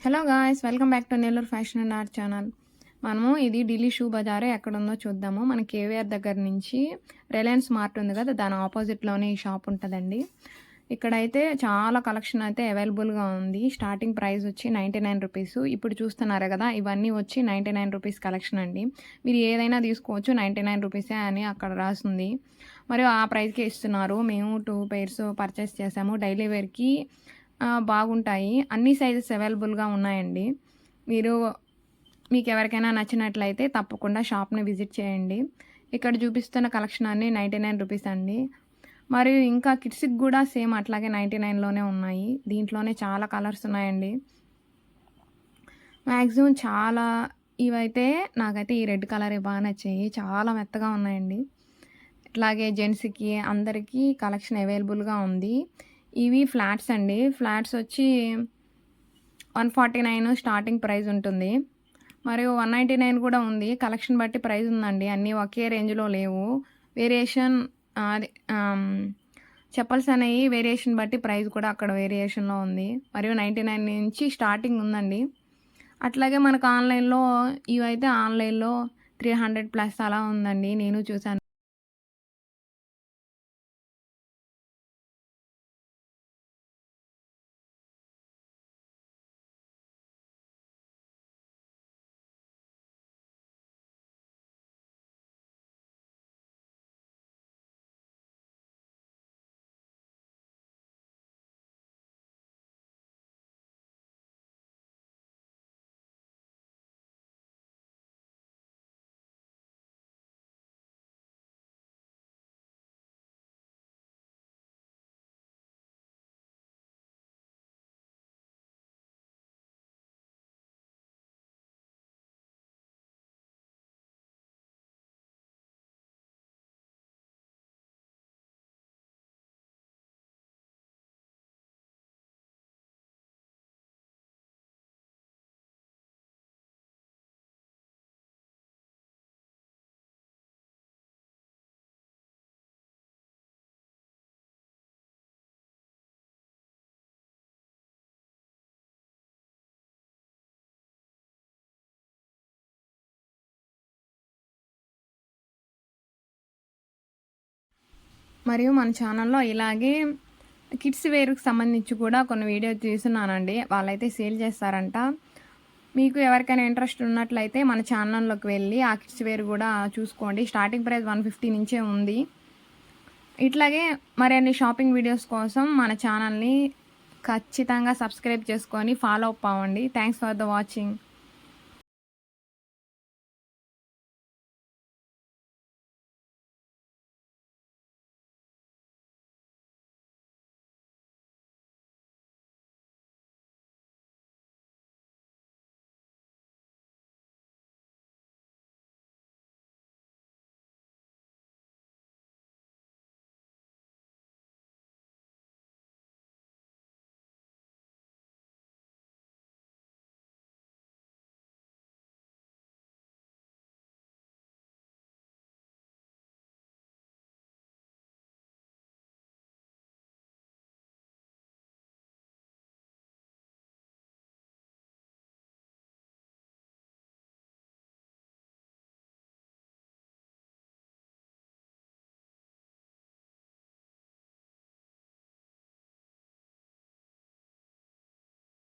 Hello guys, welcome back to Nellore fashion and art channel. మనము ఇది Delhi shoe Bazar ఎక్కడుందో చూద్దాము. మన కేవీఆర్ దగ్గర నుంచి రిలయన్స్ మార్ట్ ఉంది కదా, దాని ఆపోజిట్లోనే ఈ షాప్ ఉంటుందండి. ఇక్కడైతే చాలా కలెక్షన్ అయితే అవైలబుల్గా ఉంది. స్టార్టింగ్ ప్రైస్ వచ్చి 99 రూపీస్. ఇప్పుడు చూస్తున్నారు కదా, ఇవన్నీ వచ్చి 99 రూపీస్ కలెక్షన్ అండి. మీరు ఏదైనా తీసుకోవచ్చు, 99 రూపీసే అని అక్కడ రాస్తుంది. మరియు ఆ ప్రైస్కే ఇస్తున్నారు. మేము 2 pairs పర్చేస్ చేసాము. డైలీ వేర్కి బాగుంటాయి. అన్ని సైజెస్ అవైలబుల్గా ఉన్నాయండి. మీకు ఎవరికైనా నచ్చినట్లయితే తప్పకుండా షాప్ని విజిట్ చేయండి. ఇక్కడ చూపిస్తున్న కలెక్షన్ అన్నీ 99 రూపీస్ అండి. మరియు ఇంకా కిడ్స్కి కూడా సేమ్ అట్లాగే 99లోనే ఉన్నాయి. దీంట్లోనే చాలా కలర్స్ ఉన్నాయండి. మ్యాక్సిమం చాలా ఇవైతే నాకైతే ఈ రెడ్ కలర్ బాగా నచ్చాయి. చాలా మెత్తగా ఉన్నాయండి. ఇట్లాగే జెంట్స్కి అందరికీ కలెక్షన్ అవైలబుల్గా ఉంది. ఇవి ఫ్లాట్స్ అండి. ఫ్లాట్స్ వచ్చి 149 స్టార్టింగ్ ప్రైస్ ఉంటుంది. మరియు 199 కూడా ఉంది. కలెక్షన్ బట్టి ప్రైస్ ఉందండి. అన్నీ ఒకే రేంజ్లో లేవు. వేరియేషన్ అది చెప్పల్స్ అనేవి వేరియేషన్ బట్టి ప్రైస్ కూడా అక్కడ వేరియేషన్లో ఉంది. మరియు 99 నుంచి స్టార్టింగ్ ఉందండి. అట్లాగే మనకు ఆన్లైన్లో ఇవైతే ఆన్లైన్లో 300+ అలా ఉందండి. నేను చూశాను. మరియు మన ఛానల్లో ఇలాగే కిడ్స్ వేర్కి సంబంధించి కూడా కొన్ని వీడియోస్ తీస్తున్నానండి. వాళ్ళైతే సేల్ చేస్తారంట. మీకు ఎవరికైనా ఇంట్రెస్ట్ ఉన్నట్లయితే మన ఛానల్లోకి వెళ్ళి ఆ కిడ్స్ వేర్ కూడా చూసుకోండి. స్టార్టింగ్ ప్రైస్ 150 నుంచే ఉంది. ఇట్లాగే మరిన్ని షాపింగ్ వీడియోస్ కోసం మన ఛానల్ని ఖచ్చితంగా సబ్స్క్రైబ్ చేసుకొని ఫాలో అప్ అవ్వండి. Thanks for the watching.